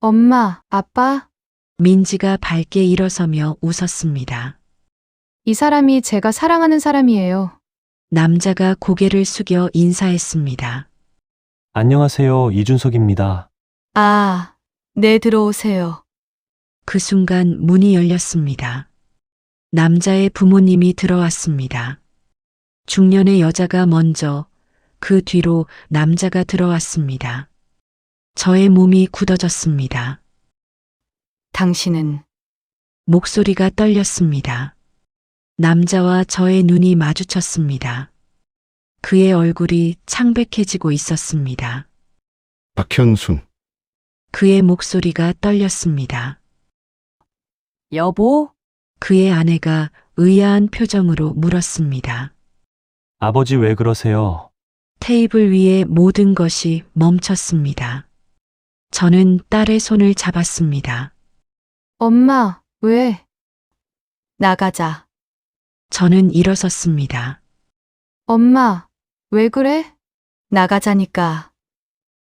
엄마, 아빠, 민지가 밝게 일어서며 웃었습니다. 이 사람이 제가 사랑하는 사람이에요. 남자가 고개를 숙여 인사했습니다. 안녕하세요. 이준석입니다. 아, 네, 들어오세요. 그 순간 문이 열렸습니다. 남자의 부모님이 들어왔습니다. 중년의 여자가 먼저, 그 뒤로 남자가 들어왔습니다. 저의 몸이 굳어졌습니다. 당신은 목소리가 떨렸습니다. 남자와 저의 눈이 마주쳤습니다. 그의 얼굴이 창백해지고 있었습니다. 박현순, 그의 목소리가 떨렸습니다. 여보? 그의 아내가 의아한 표정으로 물었습니다. 아버지 왜 그러세요? 테이블 위에 모든 것이 멈췄습니다. 저는 딸의 손을 잡았습니다. 엄마, 왜? 나가자. 저는 일어섰습니다. 엄마, 왜 그래? 나가자니까.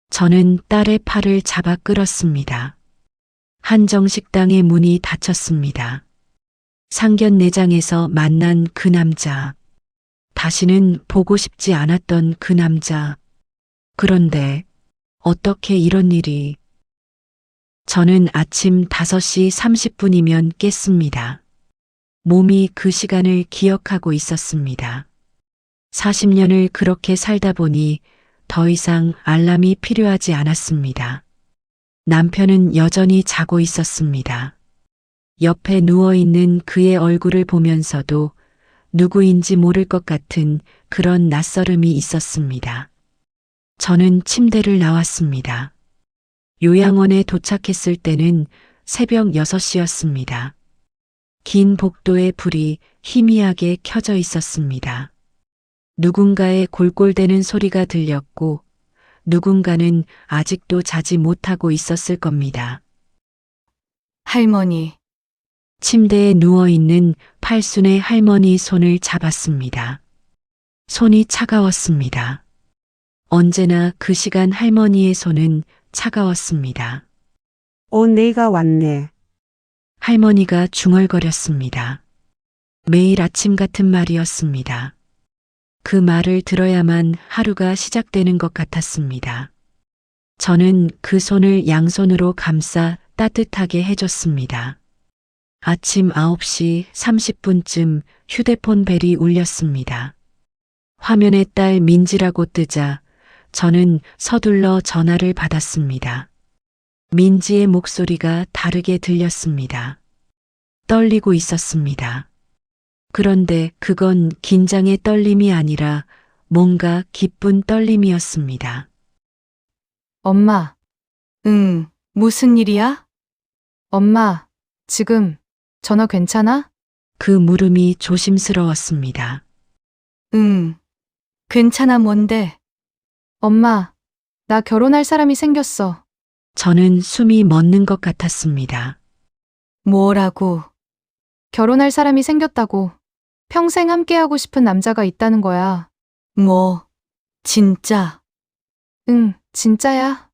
저는 딸의 팔을 잡아 끌었습니다. 한정식당의 문이 닫혔습니다. 상견례장에서 만난 그 남자. 다시는 보고 싶지 않았던 그 남자. 그런데 어떻게 이런 일이. 저는 아침 5시 30분이면 깼습니다. 몸이 그 시간을 기억하고 있었습니다. 40년을 그렇게 살다 보니 더 이상 알람이 필요하지 않았습니다. 남편은 여전히 자고 있었습니다. 옆에 누워있는 그의 얼굴을 보면서도 누구인지 모를 것 같은 그런 낯설음이 있었습니다. 저는 침대를 나왔습니다. 요양원에 도착했을 때는 새벽 6시였습니다. 긴 복도에 불이 희미하게 켜져 있었습니다. 누군가의 골골대는 소리가 들렸고 누군가는 아직도 자지 못하고 있었을 겁니다. 할머니, 침대에 누워있는 팔순의 할머니 손을 잡았습니다. 손이 차가웠습니다. 언제나 그 시간 할머니의 손은 차가웠습니다. 내가 왔네. 할머니가 중얼거렸습니다. 매일 아침 같은 말이었습니다. 그 말을 들어야만 하루가 시작되는 것 같았습니다. 저는 그 손을 양손으로 감싸 따뜻하게 해줬습니다. 아침 9시 30분쯤 휴대폰 벨이 울렸습니다. 화면에 딸 민지라고 뜨자 저는 서둘러 전화를 받았습니다. 민지의 목소리가 다르게 들렸습니다. 떨리고 있었습니다. 그런데 그건 긴장의 떨림이 아니라 뭔가 기쁜 떨림이었습니다. 엄마. 응, 무슨 일이야? 엄마, 지금 전화 괜찮아? 그 물음이 조심스러웠습니다. 응, 괜찮아. 뭔데? 엄마, 나 결혼할 사람이 생겼어. 저는 숨이 멎는 것 같았습니다. 뭐라고? 결혼할 사람이 생겼다고. 평생 함께하고 싶은 남자가 있다는 거야. 뭐, 진짜? 응, 진짜야.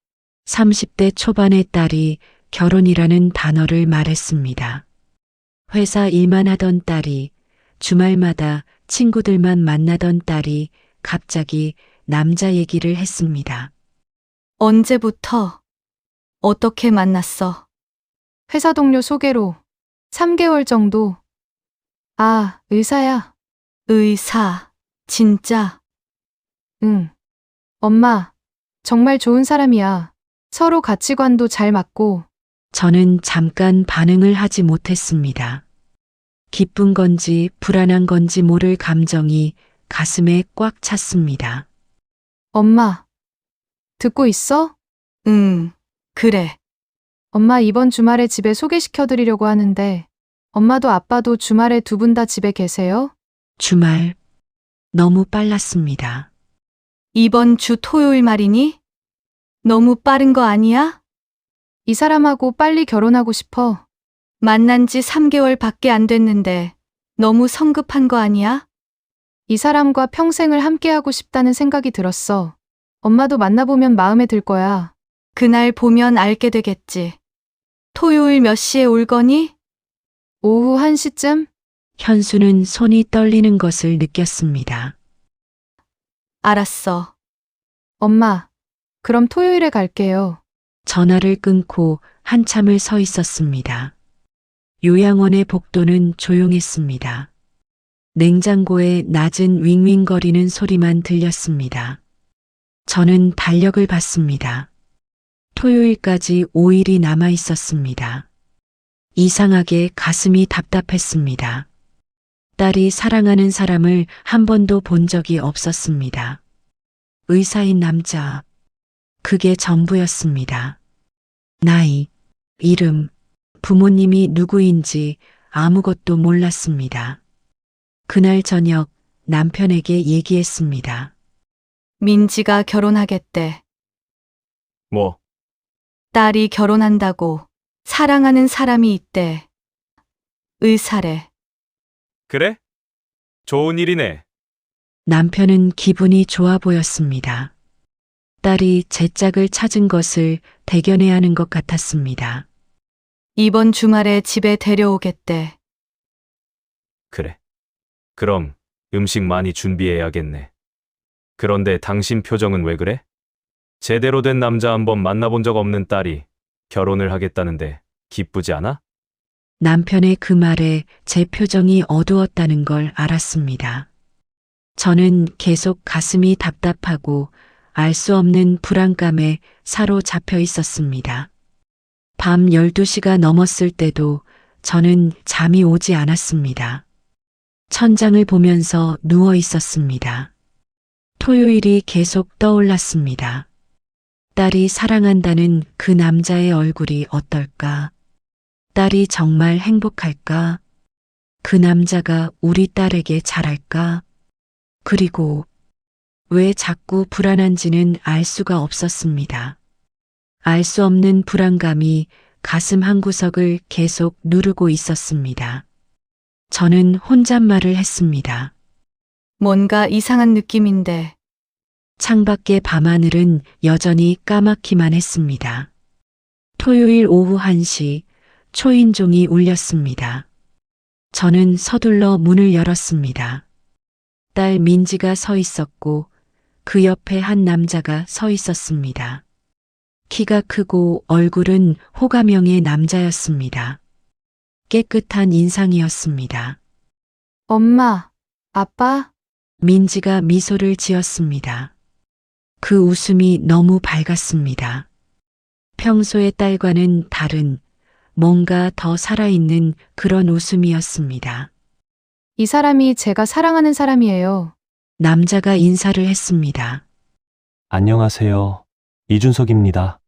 30대 초반의 딸이 결혼이라는 단어를 말했습니다. 회사 일만 하던 딸이, 주말마다 친구들만 만나던 딸이 갑자기 남자 얘기를 했습니다. 언제부터? 어떻게 만났어? 회사 동료 소개로 3개월 정도. 아, 의사야. 의사, 진짜? 응. 엄마, 정말 좋은 사람이야. 서로 가치관도 잘 맞고. 저는 잠깐 반응을 하지 못했습니다. 기쁜 건지 불안한 건지 모를 감정이 가슴에 꽉 찼습니다. 엄마, 듣고 있어? 응, 그래. 엄마 이번 주말에 집에 소개시켜드리려고 하는데, 엄마도 아빠도 주말에 두 분 다 집에 계세요? 주말, 너무 빨랐습니다. 이번 주 토요일 말이니? 너무 빠른 거 아니야? 이 사람하고 빨리 결혼하고 싶어. 만난 지 3개월 밖에 안 됐는데 너무 성급한 거 아니야? 이 사람과 평생을 함께하고 싶다는 생각이 들었어. 엄마도 만나보면 마음에 들 거야. 그날 보면 알게 되겠지. 토요일 몇 시에 올 거니? 오후 1시쯤? 현수는 손이 떨리는 것을 느꼈습니다. 알았어. 엄마, 그럼 토요일에 갈게요. 전화를 끊고 한참을 서 있었습니다. 요양원의 복도는 조용했습니다. 냉장고의 낮은 윙윙거리는 소리만 들렸습니다. 저는 달력을 봤습니다. 토요일까지 5일이 남아 있었습니다. 이상하게 가슴이 답답했습니다. 딸이 사랑하는 사람을 한 번도 본 적이 없었습니다. 의사인 남자. 그게 전부였습니다. 나이, 이름, 부모님이 누구인지 아무것도 몰랐습니다. 그날 저녁 남편에게 얘기했습니다. 민지가 결혼하겠대. 뭐, 딸이 결혼한다고 사랑하는 사람이 있대. 의사래. 그래? 좋은 일이네. 남편은 기분이 좋아 보였습니다. 딸이 제 짝을 찾은 것을 대견해 하는 것 같았습니다. 이번 주말에 집에 데려오겠대. 그래. 그럼 음식 많이 준비해야겠네. 그런데 당신 표정은 왜 그래? 제대로 된 남자 한번 만나본 적 없는 딸이 결혼을 하겠다는데 기쁘지 않아? 남편의 그 말에 제 표정이 어두웠다는 걸 알았습니다. 저는 계속 가슴이 답답하고 알 수 없는 불안감에 사로잡혀 있었습니다. 밤 12시가 넘었을 때도 저는 잠이 오지 않았습니다. 천장을 보면서 누워 있었습니다. 토요일이 계속 떠올랐습니다. 딸이 사랑한다는 그 남자의 얼굴이 어떨까? 딸이 정말 행복할까? 그 남자가 우리 딸에게 잘할까? 그리고 왜 자꾸 불안한지는 알 수가 없었습니다. 알 수 없는 불안감이 가슴 한구석을 계속 누르고 있었습니다. 저는 혼잣말을 했습니다. 뭔가 이상한 느낌인데. 창밖의 밤하늘은 여전히 까맣기만 했습니다. 토요일 오후 1시 초인종이 울렸습니다. 저는 서둘러 문을 열었습니다. 딸 민지가 서 있었고 그 옆에 한 남자가 서 있었습니다. 키가 크고 얼굴은 호감형의 남자였습니다. 깨끗한 인상이었습니다. 엄마, 아빠, 민지가 미소를 지었습니다. 그 웃음이 너무 밝았습니다. 평소의 딸과는 다른 뭔가 더 살아있는 그런 웃음이었습니다. 이 사람이 제가 사랑하는 사람이에요. 남자가 인사를 했습니다. 안녕하세요. 이준석입니다.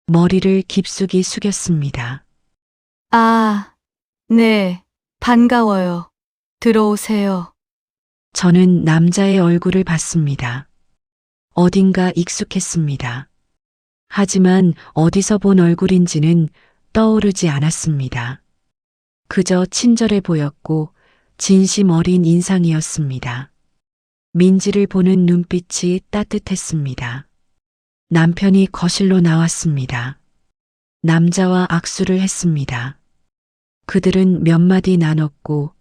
머리를 깊숙이 숙였습니다. 아, 네, 반가워요. 들어오세요. 저는 남자의 얼굴을 봤습니다. 어딘가 익숙했습니다. 하지만 어디서 본 얼굴인지는 떠오르지 않았습니다. 그저 친절해 보였고 진심 어린 인상이었습니다. 민지를 보는 눈빛이 따뜻했습니다. 남편이 거실로 나왔습니다. 남자와 악수를 했습니다. 그들은 몇 마디 나눴고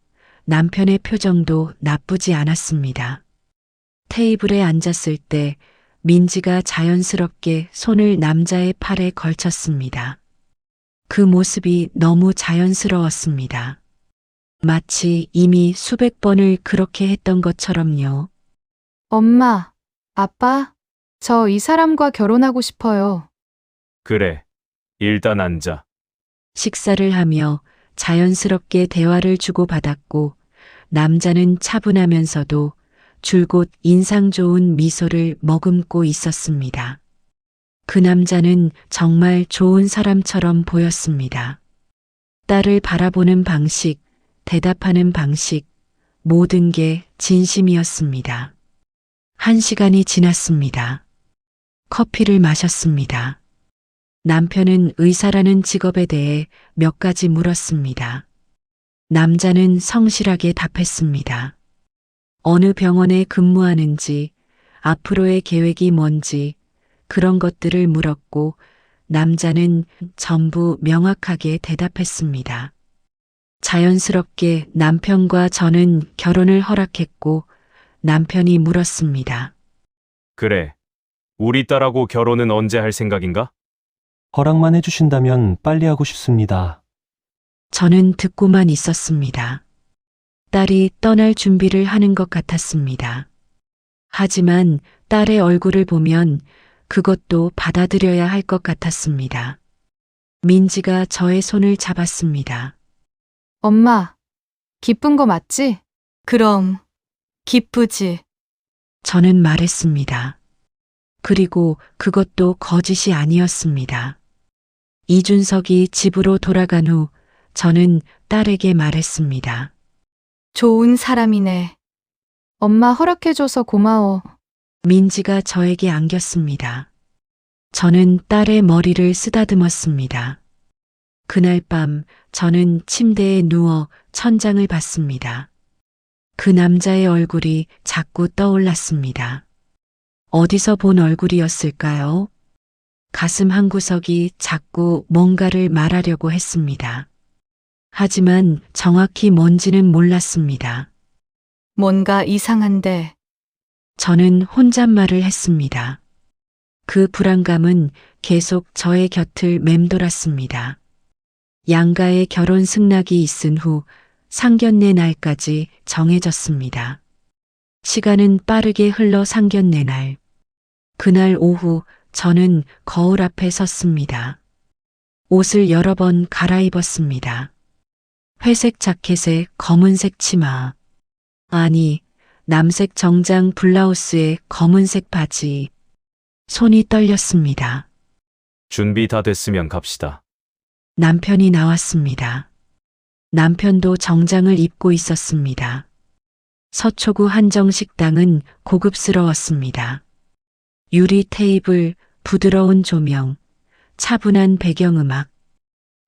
남편의 표정도 나쁘지 않았습니다. 테이블에 앉았을 때 민지가 자연스럽게 손을 남자의 팔에 걸쳤습니다. 그 모습이 너무 자연스러웠습니다. 마치 이미 수백 번을 그렇게 했던 것처럼요. 엄마, 아빠, 저 이 사람과 결혼하고 싶어요. 그래. 일단 앉아. 식사를 하며 자연스럽게 대화를 주고받았고 남자는 차분하면서도 줄곧 인상 좋은 미소를 머금고 있었습니다. 그 남자는 정말 좋은 사람처럼 보였습니다. 딸을 바라보는 방식, 대답하는 방식, 모든 게 진심이었습니다. 1시간이 지났습니다. 커피를 마셨습니다. 남편은 의사라는 직업에 대해 몇 가지 물었습니다. 남자는 성실하게 답했습니다. 어느 병원에 근무하는지, 앞으로의 계획이 뭔지 그런 것들을 물었고 남자는 전부 명확하게 대답했습니다. 자연스럽게 남편과 저는 결혼을 허락했고 남편이 물었습니다. 그래. 우리 딸하고 결혼은 언제 할 생각인가? 허락만 해주신다면 빨리 하고 싶습니다. 저는 듣고만 있었습니다. 딸이 떠날 준비를 하는 것 같았습니다. 하지만 딸의 얼굴을 보면 그것도 받아들여야 할 것 같았습니다. 민지가 저의 손을 잡았습니다. 엄마, 기쁜 거 맞지? 그럼, 기쁘지. 저는 말했습니다. 그리고 그것도 거짓이 아니었습니다. 이준석이 집으로 돌아간 후 저는 딸에게 말했습니다. 좋은 사람이네. 엄마 허락해줘서 고마워. 민지가 저에게 안겼습니다. 저는 딸의 머리를 쓰다듬었습니다. 그날 밤 저는 침대에 누워 천장을 봤습니다. 그 남자의 얼굴이 자꾸 떠올랐습니다. 어디서 본 얼굴이었을까요? 가슴 한구석이 자꾸 뭔가를 말하려고 했습니다. 하지만 정확히 뭔지는 몰랐습니다. 뭔가 이상한데. 저는 혼잣말을 했습니다. 그 불안감은 계속 저의 곁을 맴돌았습니다. 양가의 결혼 승낙이 있은 후 상견례 날까지 정해졌습니다. 시간은 빠르게 흘러 상견례 날. 그날 오후 저는 거울 앞에 섰습니다. 옷을 여러 번 갈아입었습니다. 회색 자켓에 검은색 치마. 아니, 남색 정장 블라우스에 검은색 바지. 손이 떨렸습니다. 준비 다 됐으면 갑시다. 남편이 나왔습니다. 남편도 정장을 입고 있었습니다. 서초구 한정식당은 고급스러웠습니다. 유리 테이블, 부드러운 조명, 차분한 배경음악.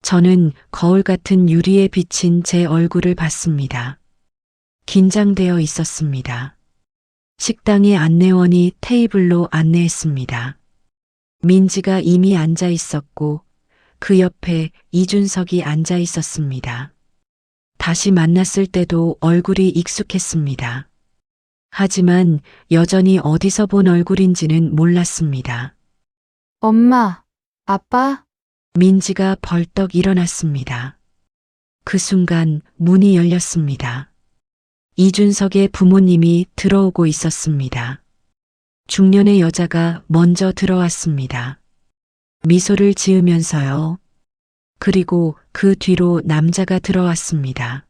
저는 거울 같은 유리에 비친 제 얼굴을 봤습니다. 긴장되어 있었습니다. 식당의 안내원이 테이블로 안내했습니다. 민지가 이미 앉아 있었고 그 옆에 이준석이 앉아 있었습니다. 다시 만났을 때도 얼굴이 익숙했습니다. 하지만 여전히 어디서 본 얼굴인지는 몰랐습니다. 엄마, 아빠, 민지가 벌떡 일어났습니다. 그 순간 문이 열렸습니다. 이준석의 부모님이 들어오고 있었습니다. 중년의 여자가 먼저 들어왔습니다. 미소를 지으면서요. 그리고 그 뒤로 남자가 들어왔습니다.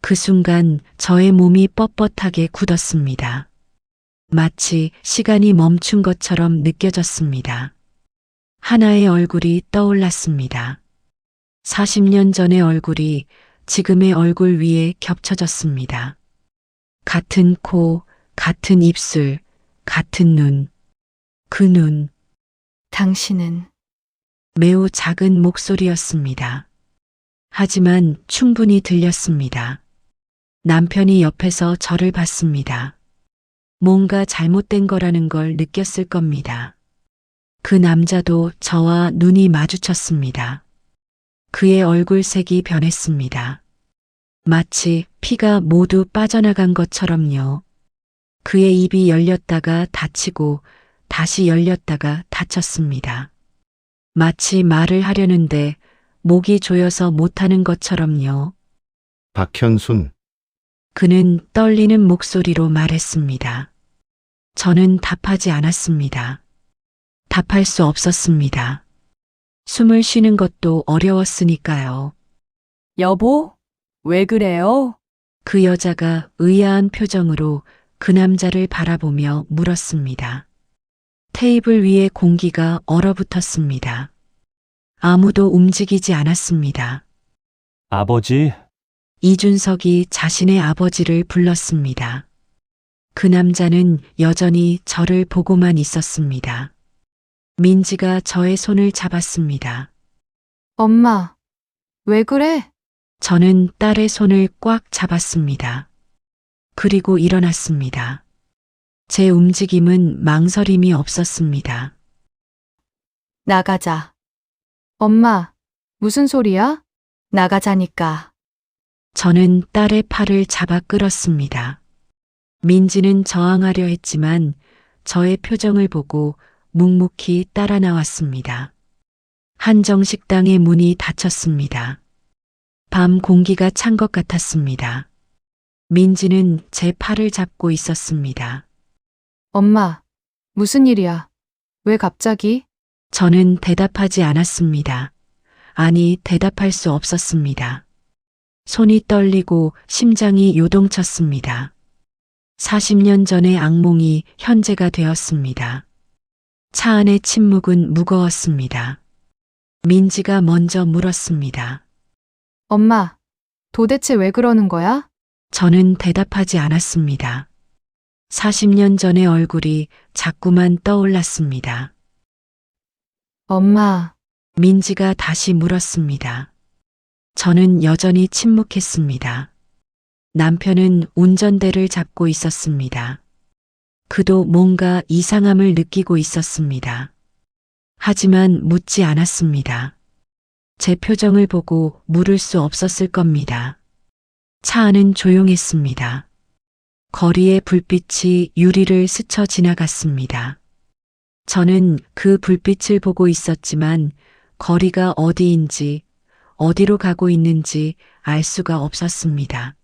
그 순간 저의 몸이 뻣뻣하게 굳었습니다. 마치 시간이 멈춘 것처럼 느껴졌습니다. 하나의 얼굴이 떠올랐습니다. 40년 전의 얼굴이 지금의 얼굴 위에 겹쳐졌습니다. 같은 코, 같은 입술, 같은 눈. 그 눈, 당신은 매우 작은 목소리였습니다. 하지만 충분히 들렸습니다. 남편이 옆에서 저를 봤습니다. 뭔가 잘못된 거라는 걸 느꼈을 겁니다. 그 남자도 저와 눈이 마주쳤습니다. 그의 얼굴색이 변했습니다. 마치 피가 모두 빠져나간 것처럼요. 그의 입이 열렸다가 닫히고 다시 열렸다가 닫혔습니다. 마치 말을 하려는데 목이 조여서 못하는 것처럼요. 박현순, 그는 떨리는 목소리로 말했습니다. 저는 답하지 않았습니다. 답할 수 없었습니다. 숨을 쉬는 것도 어려웠으니까요. 여보, 왜 그래요? 그 여자가 의아한 표정으로 그 남자를 바라보며 물었습니다. 테이블 위에 공기가 얼어붙었습니다. 아무도 움직이지 않았습니다. 아버지, 이준석이 자신의 아버지를 불렀습니다. 그 남자는 여전히 저를 보고만 있었습니다. 민지가 저의 손을 잡았습니다. 엄마, 왜 그래? 저는 딸의 손을 꽉 잡았습니다. 그리고 일어났습니다. 제 움직임은 망설임이 없었습니다. 나가자. 엄마, 무슨 소리야? 나가자니까. 저는 딸의 팔을 잡아 끌었습니다. 민지는 저항하려 했지만 저의 표정을 보고 묵묵히 따라 나왔습니다. 한정식당의 문이 닫혔습니다. 밤 공기가 찬 것 같았습니다. 민지는 제 팔을 잡고 있었습니다. 엄마, 무슨 일이야? 왜 갑자기? 저는 대답하지 않았습니다. 아니, 대답할 수 없었습니다. 손이 떨리고 심장이 요동쳤습니다. 40년 전의 악몽이 현재가 되었습니다. 차 안의 침묵은 무거웠습니다. 민지가 먼저 물었습니다. 엄마, 도대체 왜 그러는 거야? 저는 대답하지 않았습니다. 40년 전의 얼굴이 자꾸만 떠올랐습니다. 엄마, 민지가 다시 물었습니다. 저는 여전히 침묵했습니다. 남편은 운전대를 잡고 있었습니다. 그도 뭔가 이상함을 느끼고 있었습니다. 하지만 묻지 않았습니다. 제 표정을 보고 물을 수 없었을 겁니다. 차 안은 조용했습니다. 거리의 불빛이 유리를 스쳐 지나갔습니다. 저는 그 불빛을 보고 있었지만 거리가 어디인지, 어디로 가고 있는지 알 수가 없었습니다.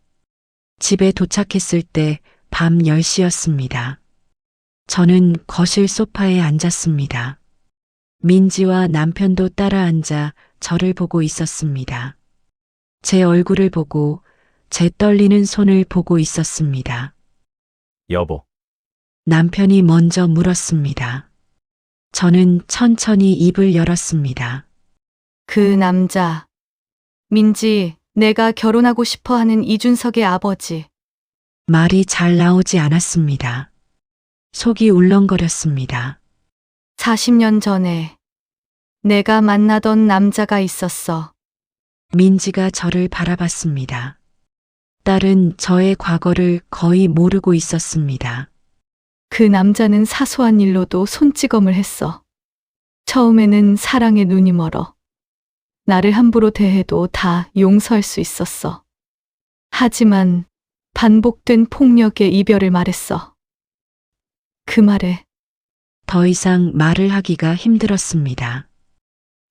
집에 도착했을 때 밤 10시였습니다. 저는 거실 소파에 앉았습니다. 민지와 남편도 따라 앉아 저를 보고 있었습니다. 제 얼굴을 보고 제 떨리는 손을 보고 있었습니다. 여보, 남편이 먼저 물었습니다. 저는 천천히 입을 열었습니다. 그 남자. 민지, 내가 결혼하고 싶어 하는 이준석의 아버지. 말이 잘 나오지 않았습니다. 속이 울렁거렸습니다. 40년 전에 내가 만나던 남자가 있었어. 민지가 저를 바라봤습니다. 딸은 저의 과거를 거의 모르고 있었습니다. 그 남자는 사소한 일로도 손찌검을 했어. 처음에는 사랑에 눈이 멀어. 나를 함부로 대해도 다 용서할 수 있었어. 하지만 반복된 폭력에 이별을 말했어. 그 말에 더 이상 말을 하기가 힘들었습니다.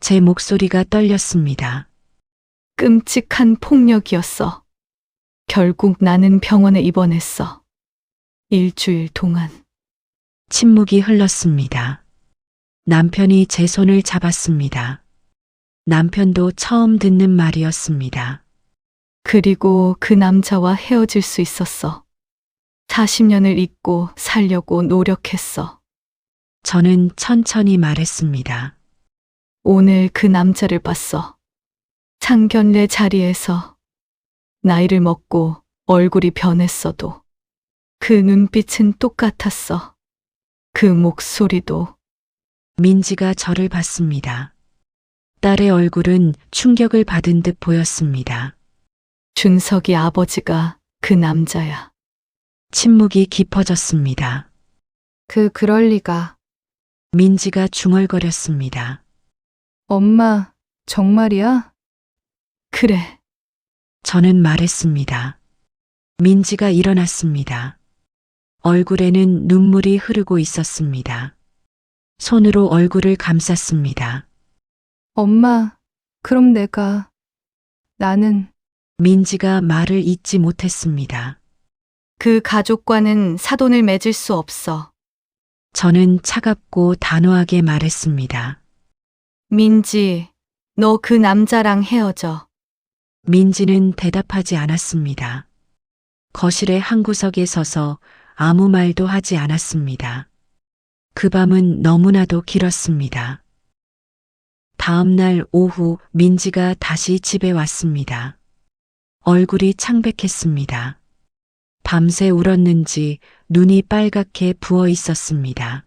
제 목소리가 떨렸습니다. 끔찍한 폭력이었어. 결국 나는 병원에 입원했어. 일주일 동안. 침묵이 흘렀습니다. 남편이 제 손을 잡았습니다. 남편도 처음 듣는 말이었습니다. 그리고 그 남자와 헤어질 수 있었어. 40년을 잊고 살려고 노력했어. 저는 천천히 말했습니다. 오늘 그 남자를 봤어. 상견례 자리에서 나이를 먹고 얼굴이 변했어도 그 눈빛은 똑같았어. 그 목소리도. 민지가 저를 봤습니다. 딸의 얼굴은 충격을 받은 듯 보였습니다. 준석이 아버지가 그 남자야. 침묵이 깊어졌습니다. 그럴 리가. 민지가 중얼거렸습니다. 엄마, 정말이야? 그래. 저는 말했습니다. 민지가 일어났습니다. 얼굴에는 눈물이 흐르고 있었습니다. 손으로 얼굴을 감쌌습니다. 엄마, 그럼 나는 민지가 말을 잇지 못했습니다. 그 가족과는 사돈을 맺을 수 없어. 저는 차갑고 단호하게 말했습니다. 민지, 너 그 남자랑 헤어져. 민지는 대답하지 않았습니다. 거실의 한 구석에 서서 아무 말도 하지 않았습니다. 그 밤은 너무나도 길었습니다. 다음 날 오후 민지가 다시 집에 왔습니다. 얼굴이 창백했습니다. 밤새 울었는지 눈이 빨갛게 부어 있었습니다.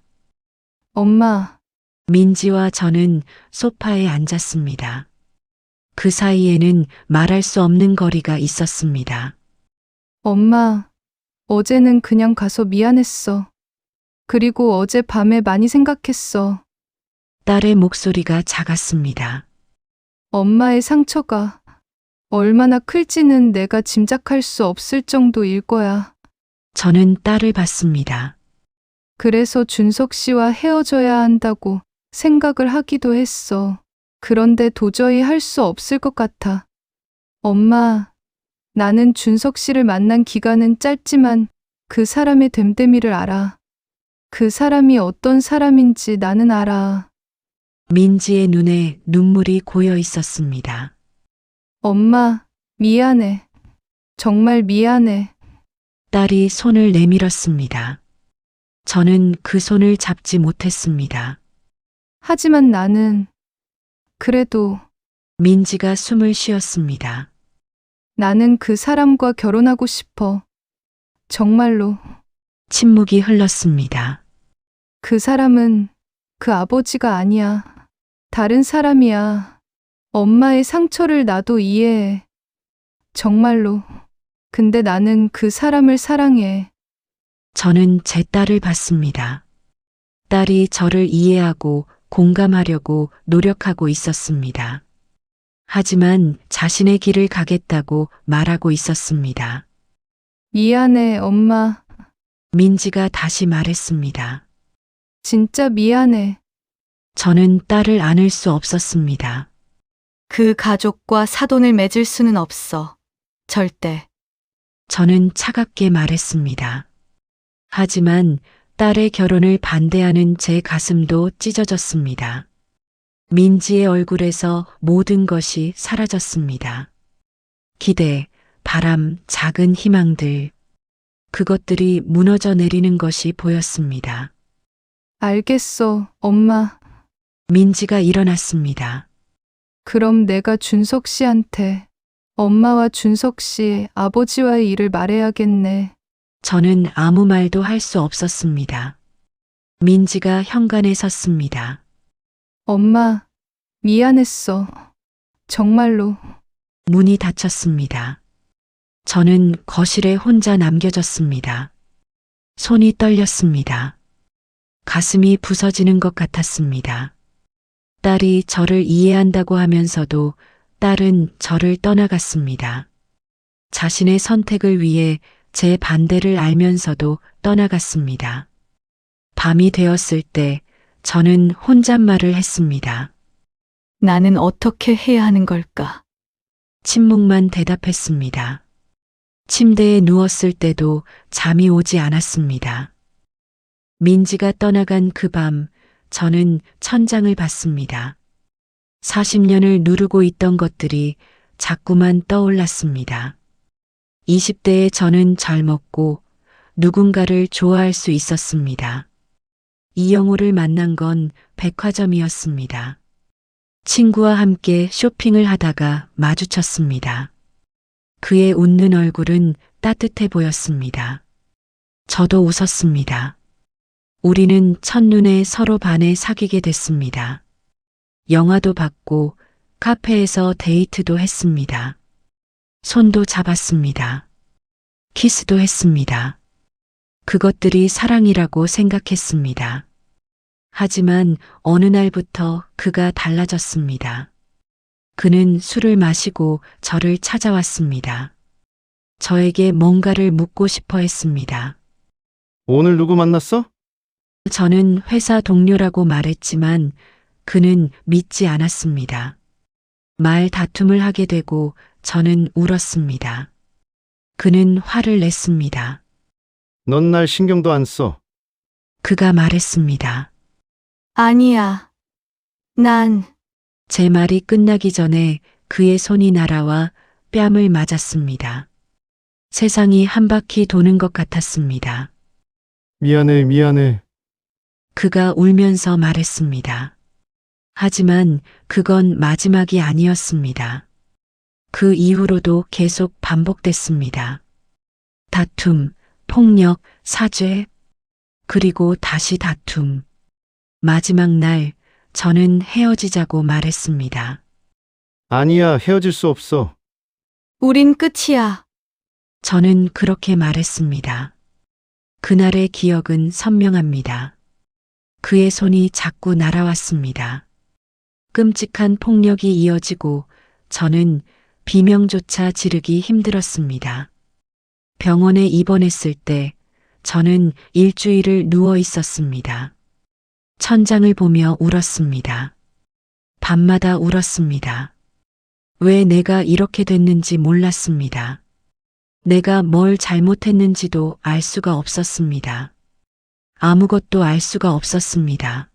엄마, 민지와 저는 소파에 앉았습니다. 그 사이에는 말할 수 없는 거리가 있었습니다. 엄마, 어제는 그냥 가서 미안했어. 그리고 어제 밤에 많이 생각했어. 딸의 목소리가 작았습니다. 엄마의 상처가 얼마나 클지는 내가 짐작할 수 없을 정도일 거야. 저는 딸을 봤습니다. 그래서 준석 씨와 헤어져야 한다고 생각을 하기도 했어. 그런데 도저히 할 수 없을 것 같아. 엄마, 나는 준석 씨를 만난 기간은 짧지만 그 사람의 됨됨이를 알아. 그 사람이 어떤 사람인지 나는 알아. 민지의 눈에 눈물이 고여 있었습니다. 엄마, 미안해. 정말 미안해. 딸이 손을 내밀었습니다. 저는 그 손을 잡지 못했습니다. 하지만 나는 그래도 민지가 숨을 쉬었습니다. 나는 그 사람과 결혼하고 싶어. 정말로. 침묵이 흘렀습니다. 그 사람은 그 아버지가 아니야. 다른 사람이야. 엄마의 상처를 나도 이해해. 정말로. 근데 나는 그 사람을 사랑해. 저는 제 딸을 봤습니다. 딸이 저를 이해하고 공감하려고 노력하고 있었습니다. 하지만 자신의 길을 가겠다고 말하고 있었습니다. 미안해, 엄마. 민지가 다시 말했습니다. 진짜 미안해. 저는 딸을 안을 수 없었습니다. 그 가족과 사돈을 맺을 수는 없어. 절대. 저는 차갑게 말했습니다. 하지만 딸의 결혼을 반대하는 제 가슴도 찢어졌습니다. 민지의 얼굴에서 모든 것이 사라졌습니다. 기대, 바람, 작은 희망들. 그것들이 무너져 내리는 것이 보였습니다. 알겠어, 엄마. 민지가 일어났습니다. 그럼 내가 준석 씨한테 엄마와 준석 씨 아버지와의 일을 말해야겠네. 저는 아무 말도 할 수 없었습니다. 민지가 현관에 섰습니다. 엄마, 미안했어. 정말로. 문이 닫혔습니다. 저는 거실에 혼자 남겨졌습니다. 손이 떨렸습니다. 가슴이 부서지는 것 같았습니다. 딸이 저를 이해한다고 하면서도 딸은 저를 떠나갔습니다. 자신의 선택을 위해 제 반대를 알면서도 떠나갔습니다. 밤이 되었을 때 저는 혼잣말을 했습니다. 나는 어떻게 해야 하는 걸까? 침묵만 대답했습니다. 침대에 누웠을 때도 잠이 오지 않았습니다. 민지가 떠나간 그 밤, 저는 천장을 봤습니다. 40년을 누르고 있던 것들이 자꾸만 떠올랐습니다. 20대의 저는 젊었고 누군가를 좋아할 수 있었습니다. 이영호를 만난 건 백화점이었습니다. 친구와 함께 쇼핑을 하다가 마주쳤습니다. 그의 웃는 얼굴은 따뜻해 보였습니다. 저도 웃었습니다. 우리는 첫눈에 서로 반해 사귀게 됐습니다. 영화도 봤고 카페에서 데이트도 했습니다. 손도 잡았습니다. 키스도 했습니다. 그것들이 사랑이라고 생각했습니다. 하지만 어느 날부터 그가 달라졌습니다. 그는 술을 마시고 저를 찾아왔습니다. 저에게 뭔가를 묻고 싶어 했습니다. 오늘 누구 만났어? 저는 회사 동료라고 말했지만 그는 믿지 않았습니다. 말 다툼을 하게 되고 저는 울었습니다. 그는 화를 냈습니다. 넌 날 신경도 안 써. 그가 말했습니다. 아니야. 난 제 말이 끝나기 전에 그의 손이 날아와 뺨을 맞았습니다. 세상이 한 바퀴 도는 것 같았습니다. 미안해, 미안해. 그가 울면서 말했습니다. 하지만 그건 마지막이 아니었습니다. 그 이후로도 계속 반복됐습니다. 다툼, 폭력, 사죄, 그리고 다시 다툼. 마지막 날 저는 헤어지자고 말했습니다. 아니야, 헤어질 수 없어. 우린 끝이야. 저는 그렇게 말했습니다. 그날의 기억은 선명합니다. 그의 손이 자꾸 날아왔습니다. 끔찍한 폭력이 이어지고 저는 비명조차 지르기 힘들었습니다. 병원에 입원했을 때 저는 일주일을 누워 있었습니다. 천장을 보며 울었습니다. 밤마다 울었습니다. 왜 내가 이렇게 됐는지 몰랐습니다. 내가 뭘 잘못했는지도 알 수가 없었습니다. 아무것도 알 수가 없었습니다.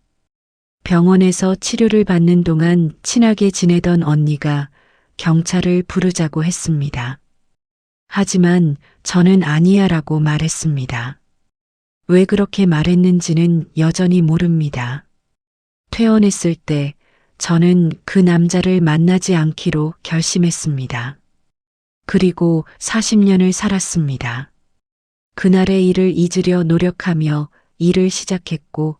병원에서 치료를 받는 동안 친하게 지내던 언니가 경찰을 부르자고 했습니다. 하지만 저는 아니야라고 말했습니다. 왜 그렇게 말했는지는 여전히 모릅니다. 퇴원했을 때 저는 그 남자를 만나지 않기로 결심했습니다. 그리고 40년을 살았습니다. 그날의 일을 잊으려 노력하며 일을 시작했고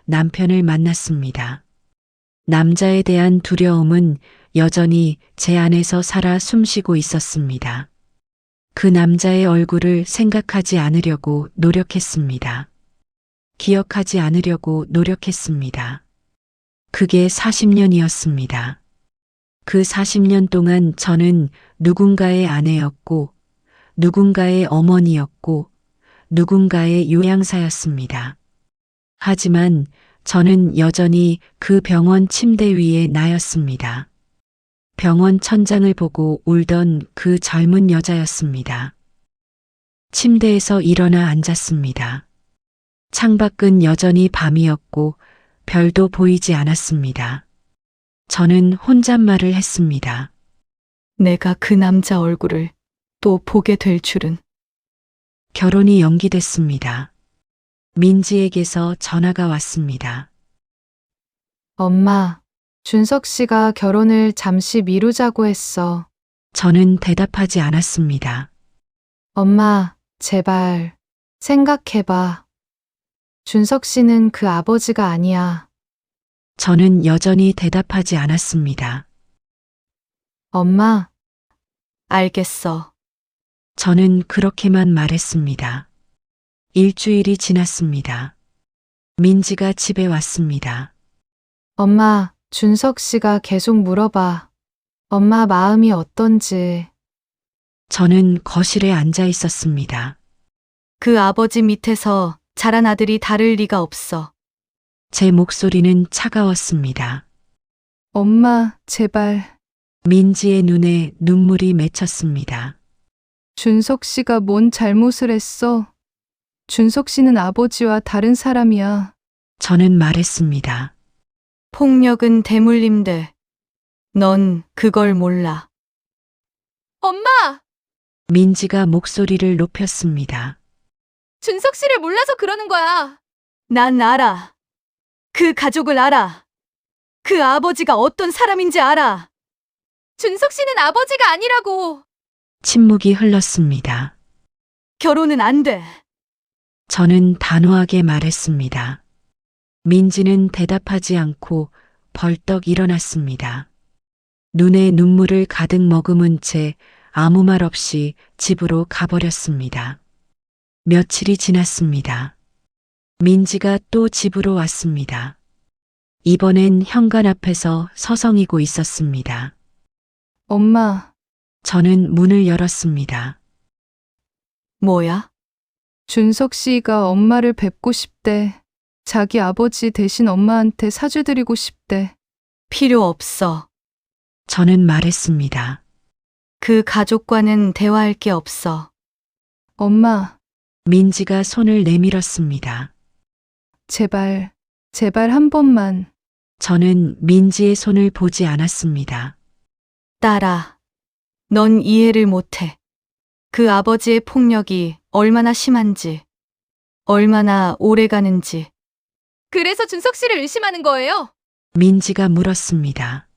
남편을 만났습니다. 남자에 대한 두려움은 여전히 제 안에서 살아 숨쉬고 있었습니다. 그 남자의 얼굴을 생각하지 않으려고 노력했습니다. 기억하지 않으려고 노력했습니다. 그게 40년이었습니다. 그 40년 동안 저는 누군가의 아내였고, 누군가의 어머니였고, 누군가의 요양사였습니다. 하지만 저는 여전히 그 병원 침대 위에 나였습니다. 병원 천장을 보고 울던 그 젊은 여자였습니다. 침대에서 일어나 앉았습니다. 창밖은 여전히 밤이었고 별도 보이지 않았습니다. 저는 혼잣말을 했습니다. 내가 그 남자 얼굴을 또 보게 될 줄은. 결혼이 연기됐습니다. 민지에게서 전화가 왔습니다. 엄마, 준석 씨가 결혼을 잠시 미루자고 했어. 저는 대답하지 않았습니다. 엄마, 제발 생각해봐. 준석 씨는 그 아버지가 아니야. 저는 여전히 대답하지 않았습니다. 엄마, 알겠어. 저는 그렇게만 말했습니다. 일주일이 지났습니다. 민지가 집에 왔습니다. 엄마, 준석 씨가 계속 물어봐. 엄마 마음이 어떤지. 저는 거실에 앉아 있었습니다. 그 아버지 밑에서 자란 아들이 다를 리가 없어. 제 목소리는 차가웠습니다. 엄마, 제발. 민지의 눈에 눈물이 맺혔습니다. 준석 씨가 뭔 잘못을 했어? 준석 씨는 아버지와 다른 사람이야. 저는 말했습니다. 폭력은 대물림돼. 넌 그걸 몰라. 엄마! 민지가 목소리를 높였습니다. 준석 씨를 몰라서 그러는 거야. 난 알아. 그 가족을 알아. 그 아버지가 어떤 사람인지 알아. 준석 씨는 아버지가 아니라고. 침묵이 흘렀습니다. 결혼은 안 돼. 저는 단호하게 말했습니다. 민지는 대답하지 않고 벌떡 일어났습니다. 눈에 눈물을 가득 머금은 채 아무 말 없이 집으로 가버렸습니다. 며칠이 지났습니다. 민지가 또 집으로 왔습니다. 이번엔 현관 앞에서 서성이고 있었습니다. 엄마, 저는 문을 열었습니다. 뭐야? 준석 씨가 엄마를 뵙고 싶대. 자기 아버지 대신 엄마한테 사죄드리고 싶대. 필요 없어. 저는 말했습니다. 그 가족과는 대화할 게 없어. 엄마, 민지가 손을 내밀었습니다. 제발, 제발 한 번만. 저는 민지의 손을 보지 않았습니다. 딸아, 넌 이해를 못해. 그 아버지의 폭력이 얼마나 심한지, 얼마나 오래 가는지. 그래서 준석 씨를 의심하는 거예요. 민지가 물었습니다.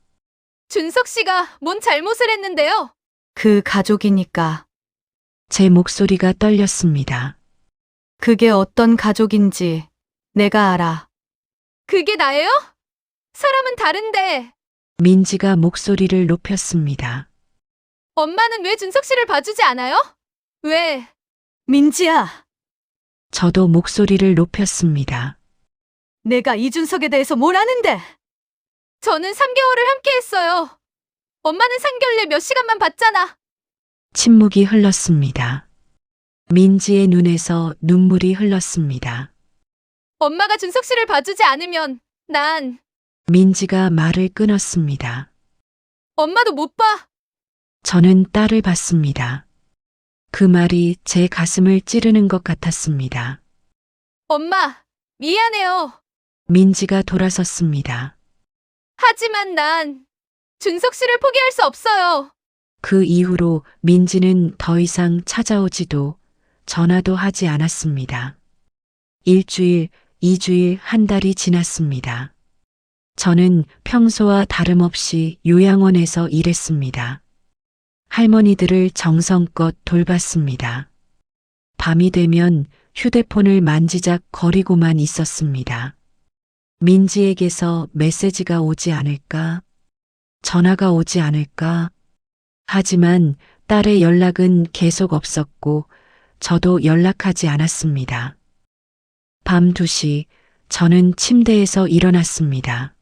준석 씨가 뭔 잘못을 했는데요. 그 가족이니까. 제 목소리가 떨렸습니다. 그게 어떤 가족인지 내가 알아. 그게 나예요? 사람은 다른데. 민지가 목소리를 높였습니다. 엄마는 왜 준석 씨를 봐주지 않아요? 왜? 민지야, 저도 목소리를 높였습니다. 내가 이준석에 대해서 뭘 아는데? 저는 3개월을 함께 했어요. 엄마는 상견례 몇 시간만 봤잖아. 침묵이 흘렀습니다. 민지의 눈에서 눈물이 흘렀습니다. 엄마가 준석 씨를 봐주지 않으면 난 민지가 말을 끊었습니다. 엄마도 못 봐. 저는 딸을 봤습니다. 그 말이 제 가슴을 찌르는 것 같았습니다. 엄마, 미안해요. 민지가 돌아섰습니다. 하지만 난 준석 씨를 포기할 수 없어요. 그 이후로 민지는 더 이상 찾아오지도 전화도 하지 않았습니다. 일주일, 2주일, 한 달이 지났습니다. 저는 평소와 다름없이 요양원에서 일했습니다. 할머니들을 정성껏 돌봤습니다. 밤이 되면 휴대폰을 만지작 거리고만 있었습니다. 민지에게서 메시지가 오지 않을까? 전화가 오지 않을까? 하지만 딸의 연락은 계속 없었고 저도 연락하지 않았습니다. 밤 2시 저는 침대에서 일어났습니다.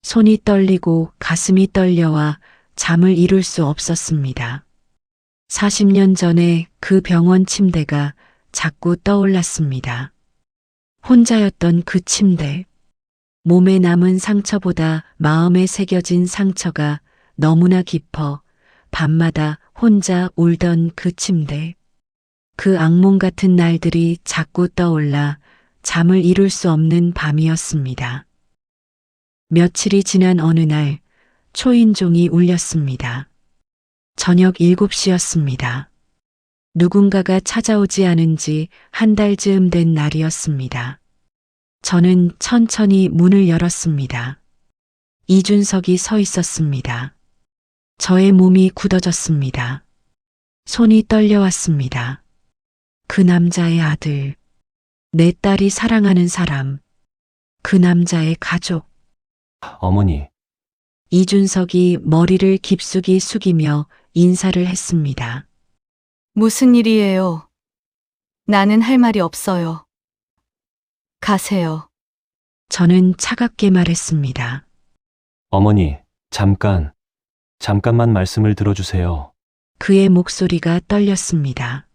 손이 떨리고 가슴이 떨려와 잠을 이룰 수 없었습니다. 40년 전에 그 병원 침대가 자꾸 떠올랐습니다. 혼자였던 그 침대. 몸에 남은 상처보다 마음에 새겨진 상처가 너무나 깊어 밤마다 혼자 울던 그 침대. 그 악몽 같은 날들이 자꾸 떠올라 잠을 이룰 수 없는 밤이었습니다. 며칠이 지난 어느 날 초인종이 울렸습니다. 저녁 7시였습니다. 누군가가 찾아오지 않은 지 한 달쯤 된 날이었습니다. 저는 천천히 문을 열었습니다. 이준석이 서 있었습니다. 저의 몸이 굳어졌습니다. 손이 떨려왔습니다. 그 남자의 아들, 내 딸이 사랑하는 사람, 그 남자의 가족. 어머니, 이준석이 머리를 깊숙이 숙이며 인사를 했습니다. 무슨 일이에요? 나는 할 말이 없어요. 가세요. 저는 차갑게 말했습니다. 어머니, 잠깐만 말씀을 들어주세요. 그의 목소리가 떨렸습니다.